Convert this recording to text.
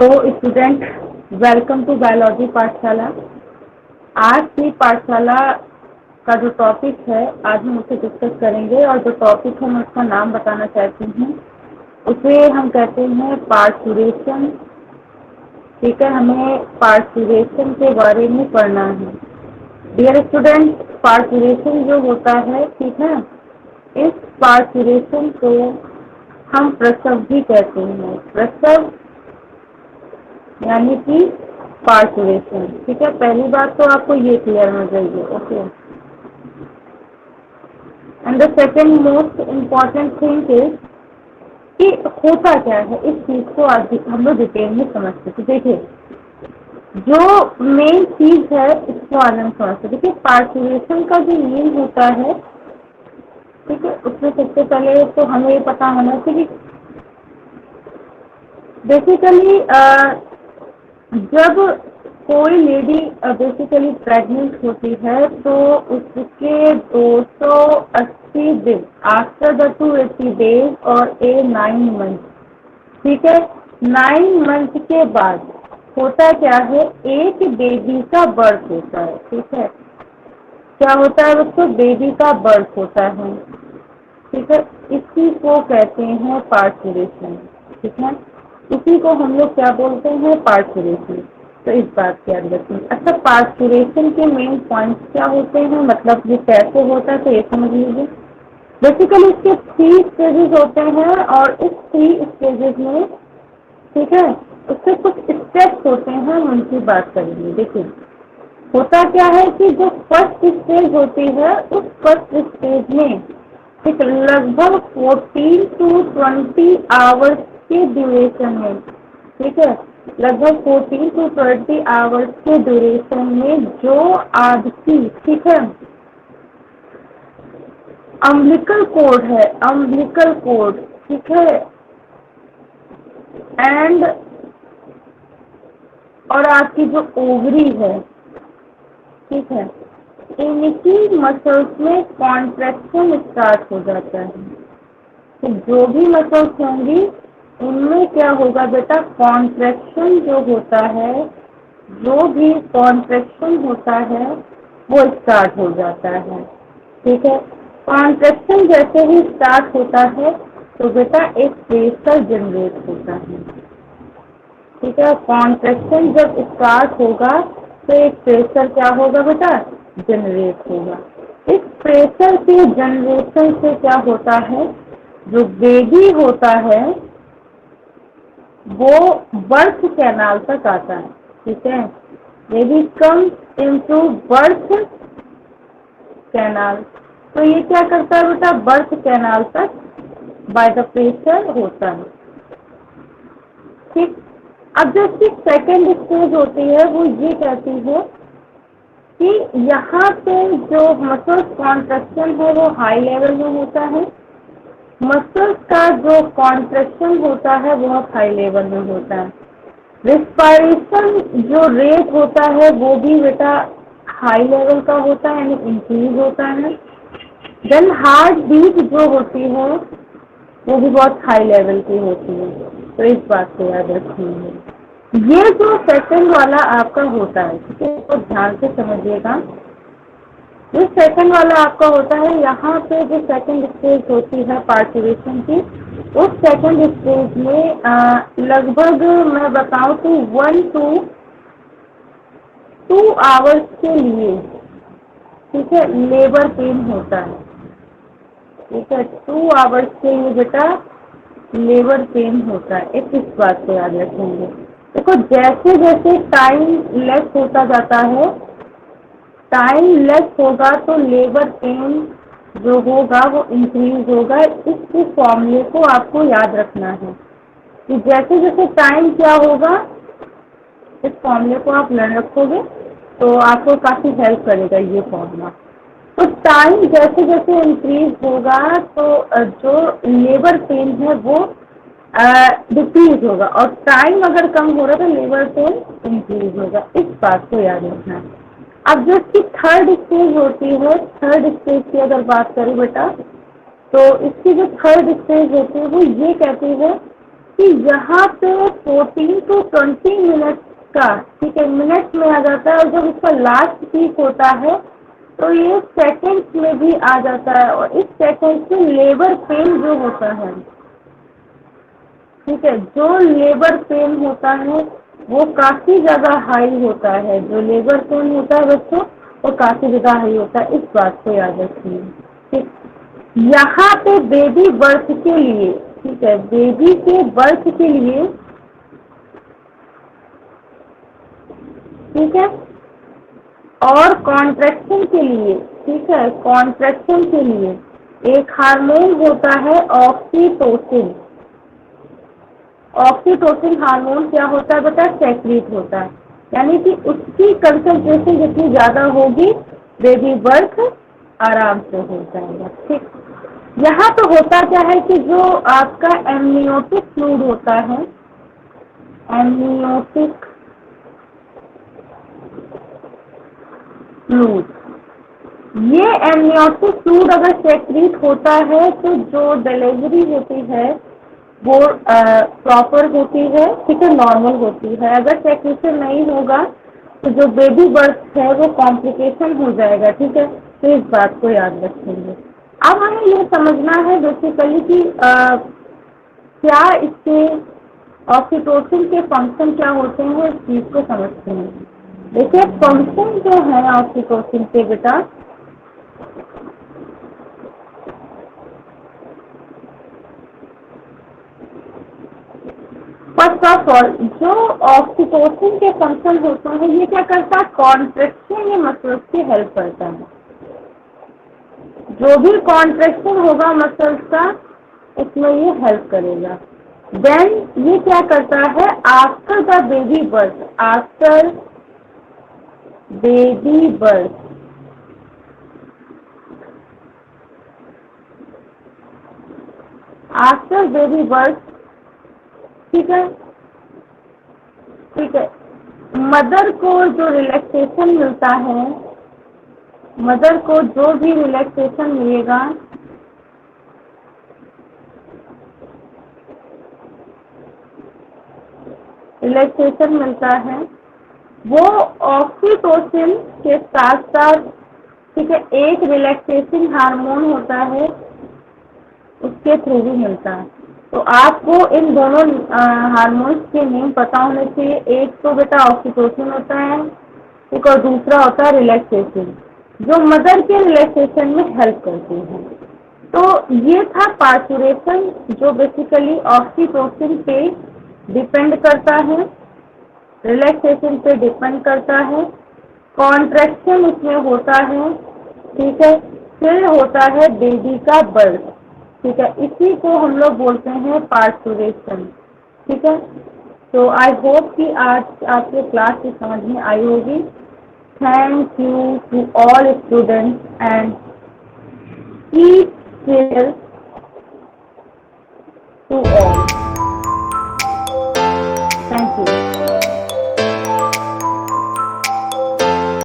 तो student, welcome to biology पाठशाला। आज की पाठशाला का जो टॉपिक है आज हम उसे डिस्कस करेंगे, और जो टॉपिक है मैं उसका नाम बताना चाहती हूँ। उसे हम कहते हैं पार्चुरेशन। ठीक है, हमें पार्चुरेशन के बारे में पढ़ना है। डियर स्टूडेंट, पार्चुरेशन जो होता है, ठीक है, इस पार्चुरेशन को हम प्रसव भी कहते हैं। प्रसव यानी कि पार्चुरेशन। ठीक है, पहली बात तो आपको ये क्लियर हो जाइए। Okay, and the second most important thing is कि होता क्या है, इस चीज को आज हम लोग डिटेल में समझते हैं। देखिए, जो मेन चीज है इसको आज हम समझते हैं। देखिए, पार्चुरेशन का जो मीन होता है, ठीक है, उसमें सबसे पहले तो हमें ये पता होना चाहिए कि बेसिकली जब कोई लेडी बेसिकली प्रेग्नेंट होती है तो उसके 280 दिन आफ्टर द 280 डेज और 9 मंथ, ठीक है, 9 मंथ के बाद होता क्या है, एक बेबी का बर्थ होता है। ठीक है, क्या होता है, उसको बेबी का बर्थ होता है। ठीक है, इसी को कहते हैं पार्चुरेशन। ठीक है, इसी को हम लोग क्या बोलते हैं, पार्चुरेशन। तो इस बात की याद रखिए। अच्छा, पार्चुरेशन के मेन पॉइंट्स क्या होते हैं, मतलब ये कैसे होता है, तो ये समझ लीजिए। बेसिकली इसके 3 स्टेजेस होते हैं, और इस 3 स्टेजेस में, ठीक है, उससे कुछ स्टेप्स होते हैं, हम उनकी बात करेंगे। देखिए, होता क्या है कि जो फर्स्ट स्टेज होती है, उस फर्स्ट स्टेज में ठीक लगभग 14 to 20 आवर्स के ड्यूरेशन में, ठीक है, लगभग 14 to 20 आवर्स के ड्यूरेशन में जो आपकी, ठीक है, अम्बिलिकल कोड है, अम्बिलिकल कोड, ठीक है, एंड और आपकी जो ओवरी है, ठीक है, इनकी मसल्स में कॉन्ट्रैक्शन स्टार्ट हो जाता है। तो जो भी मसल्स होंगी उनमें क्या होगा बेटा, कॉन्ट्रैक्शन जो होता है, जो भी कॉन्ट्रैक्शन होता है वो स्टार्ट हो जाता है। ठीक है, कॉन्ट्रैक्शन जैसे ही स्टार्ट होता है तो बेटा एक प्रेशर जनरेट होता है। ठीक है, कॉन्ट्रैक्शन जब स्टार्ट होगा तो एक प्रेशर क्या होगा बेटा, जनरेट होगा। इस प्रेशर के जनरेशन से क्या होता है, जो बेबी होता है वो बर्थ कैनाल तक आता है। ठीक है, baby comes into birth canal. तो ये क्या करता है बेटा, बर्थ कैनाल तक बाय द प्रेशर होता है। ठीक, अब जो इसकी सेकेंड स्टेज होती है वो ये कहती है कि यहाँ पे जो मसल्स कॉन्ट्रैक्शन है वो हाई लेवल में होता है, मसल्स का जो कॉन्ट्रैक्शन होता है बहुत हाई लेवल में होता है। रिस्पायरेशन जो रेट होता है वो भी बेटा हाई लेवल का होता है, यानी इंक्रीज होता है। देन हार्ट बीट जो होती है वो भी बहुत हाई लेवल की होती है। तो इस बात को याद रखिए। ये जो सेकंड वाला आपका होता है, ठीक है, तो ध्यान से समझिएगा। जो सेकंड वाला आपका होता है, यहाँ पे जो सेकंड स्टेज होती है पार्चुरेशन की, उस सेकंड स्टेज में लगभग मैं बताऊं तो 1 to 2 आवर्स के लिए, ठीक है, लेबर पेन होता है। ठीक है, 2 आवर्स के लिए बेटा लेबर पेन होता है। इस बात को याद रखेंगे। देखो, जैसे जैसे टाइम लेस होता जाता है, टाइम लेस होगा तो लेबर पेन जो होगा वो इंक्रीज होगा। इस फॉर्मूले को आपको याद रखना है कि जैसे जैसे टाइम क्या होगा, इस फॉर्मूले को आप लर्न रखोगे तो आपको काफी हेल्प करेगा ये फॉर्मूला। तो टाइम जैसे जैसे इंक्रीज होगा तो जो लेबर पेन है वो डिक्रीज होगा, और टाइम अगर कम हो रहा है तो लेबर पेन इंक्रीज होगा। इस बात को याद रखना है। अब जो इसकी थर्ड स्टेज होती है, थर्ड स्टेज की अगर बात करें बेटा, तो इसकी जो थर्ड स्टेज होती है वो ये कहती है कि यहाँ पे 14 to 20 मिनट का, ठीक है, मिनट में आ जाता है, और जब उसका लास्ट पीक होता है तो ये सेकंड्स में भी आ जाता है, और इस सेकंड्स में लेबर पेन जो होता है, ठीक है, जो लेबर पेन होता है वो काफी ज्यादा हाई होता है, जो लेबर पेन होता है बच्चों वो काफी ज्यादा हाई होता है, इस बात को याद रखिए। ठीक, यहाँ पे बेबी बर्थ के लिए, ठीक है, बेबी के बर्थ के लिए, ठीक है, और कॉन्ट्रैक्शन के लिए, ठीक है, कॉन्ट्रैक्शन के लिए एक हार्मोन होता है ऑक्सीटोसिन। ऑक्सीटोसिन हार्मोन क्या होता है बेटा? सेक्रीट होता है, यानी कि उसकी कंसंट्रेशन जितनी ज्यादा होगी बेबी बर्थ आराम से हो जाएगा। ठीक, यहाँ तो होता क्या है कि जो आपका एमनियोटिक फ्लूइड होता है, एमनियोटिक फ्लूइड, ये एमनियोटिक फ्लूइड अगर सेक्रीट होता है तो जो डिलीवरी होती है वो प्रॉपर होती है, ठीक है, नॉर्मल होती है। अगर सेक्रेशन नहीं होगा तो जो बेबी बर्थ है वो कॉम्प्लिकेशन हो जाएगा, ठीक है, तो इस बात को याद रखेंगे। अब हमें ये समझना है बेसिकली कि क्या इसके ऑक्सीटोसिन के फंक्शन क्या होते हैं, इस चीज को समझते हैं। देखिए फंक्शन जो है ऑक्सीटोसिन के बेटा, फर्स्ट ऑफ ऑल जो ऑक्सीटोसिन के फंक्शन होते हैं ये क्या करता है? कॉन्ट्रैक्शन या मसल्स की हेल्प करता है। जो भी कॉन्ट्रैक्शन होगा मसल्स का उसमें ये हेल्प करेगा। देन ये क्या करता है? After the baby birth, after baby birth, after baby birth, ठीक है, ठीक है, मदर को जो रिलैक्सेशन मिलता है, मदर को जो भी रिलैक्सेशन मिलेगा, रिलैक्सेशन मिलता है वो ऑक्सीटोसिन के साथ साथ, ठीक है, एक रिलैक्सेशन हार्मोन होता है उसके थ्रू भी मिलता है। तो आपको इन दोनों हार्मोन्स के नेम पता होने चाहिए। एक तो बेटा ऑक्सीटोसिन होता है, ठीक, और दूसरा होता है रिलैक्सेशन, जो मदर के रिलैक्सेशन में हेल्प करती है। तो ये था पार्चुरेशन जो बेसिकली ऑक्सीटोसिन पे डिपेंड करता है, रिलैक्सेशन पे डिपेंड करता है, कॉन्ट्रैक्शन इसमें होता है, ठीक है, फिर होता है बेबी का बर्थ, ठीक है, इसी को हम लोग बोलते हैं पार्चुरेशन। ठीक है, तो आई होप कि आज आपके क्लास की समझ में आई होगी। Thank you to all students and keep safe